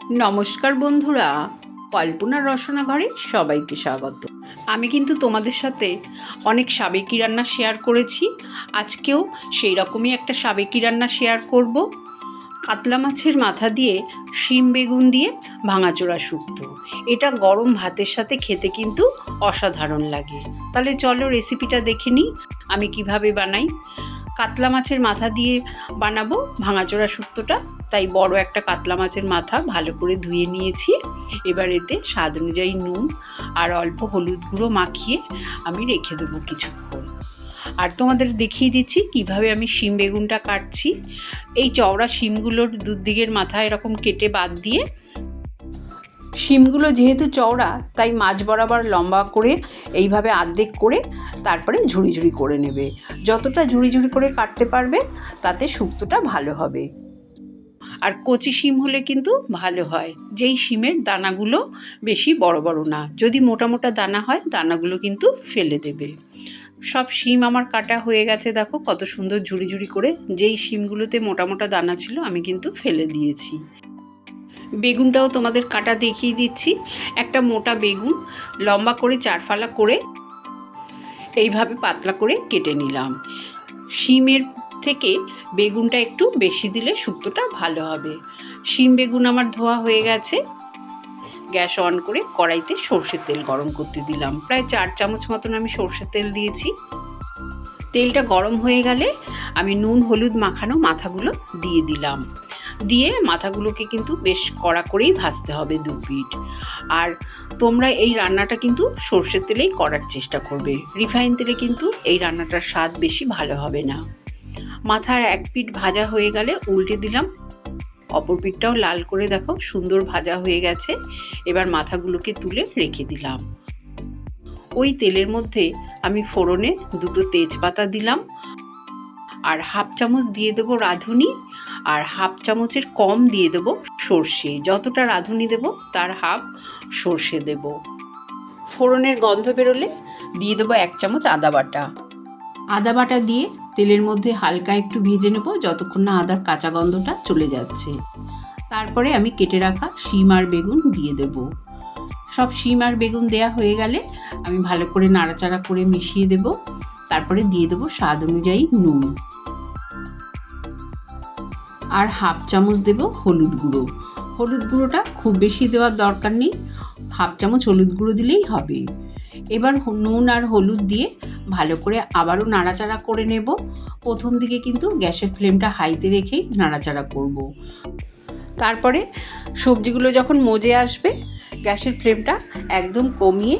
নমস্কার বন্ধুরা, কল্পনার রসনা ঘরে সবাইকে স্বাগত। আমি কিন্তু তোমাদের সাথে অনেক সাবেকি রান্না শেয়ার করেছি। আজকেও সেই রকমই একটা সাবেকি রান্না শেয়ার করব। কাতলা মাছের মাথা দিয়ে শিম বেগুন দিয়ে ভাঙাচোরা শুক্তো। এটা গরম ভাতের সাথে খেতে কিন্তু অসাধারণ লাগে। তাহলে চলো রেসিপিটা দেখে নিই আমি কিভাবে বানাই। কাতলা মাছের মাথা দিয়ে বানাবো ভাঙাচোরা শুক্তোটা, তাই বড় একটা কাতলা মাছের মাথা ভালো করে ধুয়ে নিয়েছি। এবার এতে স্বাদ অনুযায়ী নুন আর অল্প হলুদ গুঁড়ো মাখিয়ে আমি রেখে দেবো কিছুক্ষণ। আর তোমাদের দেখিয়ে দিচ্ছি কিভাবে আমি শিম বেগুনটা কাটছি। এই চওড়া শিমগুলোর দুদিকের মাথা এরকম কেটে বাদ দিয়ে, শিমগুলো যেহেতু চওড়া তাই মাঝ বরাবর লম্বা করে এইভাবে আর্ধেক করে তারপরে ঝুড়ি ঝুড়ি করে নেবে। যতটা ঝুড়ি ঝুড়ি করে কাটতে পারবে তাতে শুক্তোটা ভালো হবে। আর কচি শিম হলে কিন্তু ভালো হয়, যেই শিমের দানাগুলো বেশি বড় বড় না। যদি মোটা মোটা দানা হয় দানাগুলো কিন্তু ফেলে দেবে। সব শিম আমার কাটা হয়ে গেছে, দেখো কত সুন্দর ঝুড়ি ঝুড়ি করে। যেই শিমগুলোতে মোটা মোটা দানা ছিল আমি কিন্তু ফেলে দিয়েছি। বেগুনটাও তোমাদের কাটা দেখিয়ে দিচ্ছি। একটা মোটা বেগুন লম্বা করে 4 ফালা করে এইভাবে পাতলা করে কেটে নিলাম। শিমের থেকে বেগুনটা একটু বেশি দিলে শুক্তোটা ভালো হবে। শিম বেগুন আমার ধোয়া হয়ে গেছে। গ্যাস অন করে কড়াইতে সর্ষের তেল গরম করতে দিলাম। প্রায় 4 চামচ মতন আমি সর্ষের তেল দিয়েছি। তেলটা গরম হয়ে গেলে আমি নুন হলুদ মাখানো মাথাগুলো দিয়ে দিলাম। দিয়ে মাথাগুলোকে কিন্তু বেশ কড়া করেই ভাজতে হবে 2 পিঠ। আর তোমরা এই রান্নাটা কিন্তু সর্ষের তেলেই করার চেষ্টা করবে। রিফাইন তেলে কিন্তু এই রান্নাটার স্বাদ বেশি ভালো হবে না। মাথার 1 পিঠ ভাজা হয়ে গেলে উল্টে দিলাম। অপর পিঠটাও লাল করে দেখো সুন্দর ভাজা হয়ে গেছে। এবার মাথাগুলোকে তুলে রেখে দিলাম। ওই তেলের মধ্যে আমি ফোড়নে 2টো তেজপাতা দিলাম, আর 1/2 চামচ দিয়ে দেবো রাঁধুনি, আর 1/2 চামচের কম দিয়ে দেবো সর্ষে। যতটা রাঁধুনি দেবো তার 1/2 সর্ষে দেব। ফোড়নের গন্ধ বেরোলে দিয়ে দেবো 1 চামচ আদা বাটা। আদা বাটা দিয়ে তেলের মধ্যে হালকা একটু ভেজে নেব যতক্ষণ না আদার কাঁচা গন্ধটা চলে যাচ্ছে। তারপরে আমি কেটে রাখা শিম আর বেগুন দিয়ে দেব। সব শিম আর বেগুন দেয়া হয়ে গেলে আমি ভালো করে নাড়াচাড়া করে মিশিয়ে দেব। তারপরে দিয়ে দেবো স্বাদ অনুযায়ী নুন, আর 1/2 চামচ দেব হলুদ গুঁড়ো। হলুদ গুঁড়োটা খুব বেশি দেওয়ার দরকার নেই, 1/2 চামচ হলুদ গুঁড়ো দিলেই হবে। এবার নুন আর হলুদ দিয়ে ভালো করে আবারও নাড়াচাড়া করে নেব। প্রথম দিকে কিন্তু গ্যাসের ফ্লেমটা হাইতে রেখেই নাড়াচাড়া করব। তারপরে সবজিগুলো যখন মজে আসবে গ্যাসের ফ্লেমটা একদম কমিয়ে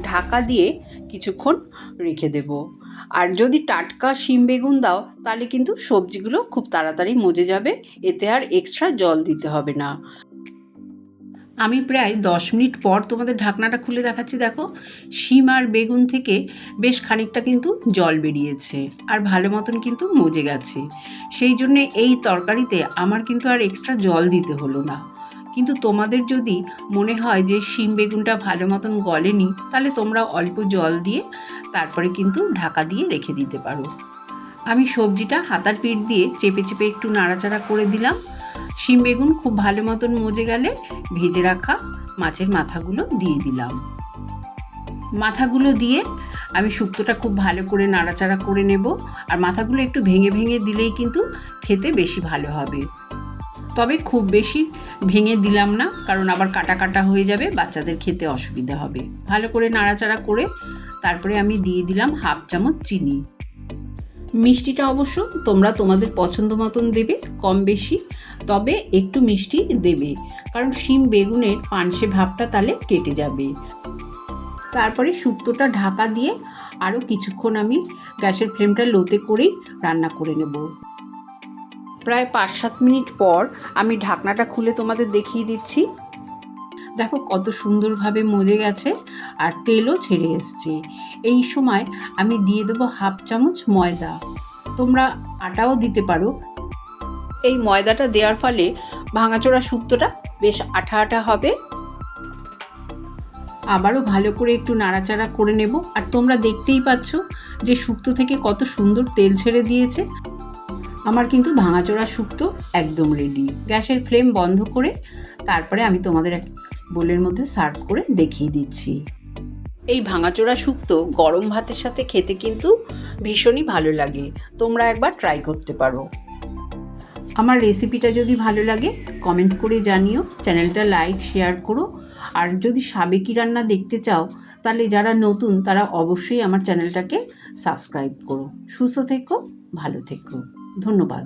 ঢাকা দিয়ে কিছুক্ষণ রেখে দেব। আর যদি টাটকা শিম বেগুন দাও তাহলে কিন্তু সবজিগুলো খুব তাড়াতাড়ি মজে যাবে, এতে আর এক্সট্রা জল দিতে হবে না। আমি প্রায় 10 মিনিট পর তোমাদের ঢাকনাটা খুলে দেখাচ্ছি। দেখো শিম আর বেগুন থেকে বেশ খানিকটা কিন্তু জল বেরিয়েছে আর ভালো মতন কিন্তু মজে গেছে। সেই জন্যে এই তরকারিতে আমার কিন্তু আর এক্সট্রা জল দিতে হলো না। কিন্তু তোমাদের যদি মনে হয় যে শিম বেগুনটা ভালো মতন গলেনি তাহলে তোমরা অল্প জল দিয়ে তারপরে কিন্তু ঢাকা দিয়ে রেখে দিতে পারো। আমি সবজিটা হাতার পিঠ দিয়ে চেপে চেপে একটু নাড়াচাড়া করে দিলাম। শিম বেগুন খুব ভালো মতন মজে গেলে ভেজে রাখা মাছের মাথাগুলো দিয়ে দিলাম। মাথাগুলো দিয়ে আমি শুক্তোটা খুব ভালো করে নাড়াচাড়া করে নেব। আর মাথাগুলো একটু ভেঙে ভেঙে দিলেই কিন্তু খেতে বেশি ভালো হবে। তবে খুব বেশি ভেঙে দিলাম না, কারণ আবার কাটা কাটা হয়ে যাবে, বাচ্চাদের খেতে অসুবিধা হবে। ভালো করে নাড়াচাড়া করে তারপরে আমি দিয়ে দিলাম 1/2 চামচ চিনি। মিষ্টিটা অবশ্য তোমরা তোমাদের পছন্দ মতন দেবে, কম বেশি, তবে একটু মিষ্টি দেবে, কারণ শিম বেগুনের পানসে ভাবটা তাহলে কেটে যাবে। তারপরে শুক্তোটা ঢাকা দিয়ে আরও কিছুক্ষণ আমি গ্যাসের ফ্লেমটা লোতে করেই রান্না করে নেব। প্রায় 5-7 মিনিট পর আমি ঢাকনাটা খুলে তোমাদের দেখিয়ে দিচ্ছি। দেখো কত সুন্দরভাবে মজে গেছে আর তেলও ছেড়ে এসছে। এই সময় আমি দিয়ে দেবো 1/2 চামচ ময়দা। তোমরা আটাও দিতে পারো। এই ময়দাটা দেওয়ার ফলে ভাঙাচোরা শুক্তোটা বেশ আঠা আঠা হবে। আবারও ভালো করে একটু নাড়াচাড়া করে নেব। আর তোমরা দেখতেই পাচ্ছ যে শুক্তো থেকে কত সুন্দর তেল ছেড়ে দিয়েছে। আমার কিন্তু ভাঙাচোরা শুক্তো একদম রেডি। গ্যাসের ফ্লেম বন্ধ করে তারপরে আমি তোমাদের এক বোলের মধ্যে সার্ভ করে দেখিয়ে দিচ্ছি। এই ভাঙাচোরা শুক্তো গরম ভাতের সাথে খেতে কিন্তু ভীষণই ভালো লাগে, তোমরা একবার ট্রাই করতে পারো। আমার রেসিপিটা যদি ভালো লাগে কমেন্ট করে জানিও, চ্যানেলটা লাইক শেয়ার করো। আর যদি সাবেকি রান্না দেখতে চাও তাহলে যারা নতুন তারা অবশ্যই আমার চ্যানেলটাকে সাবস্ক্রাইব করো। সুস্থ থেকো, ভালো থেকো, ধন্যবাদ।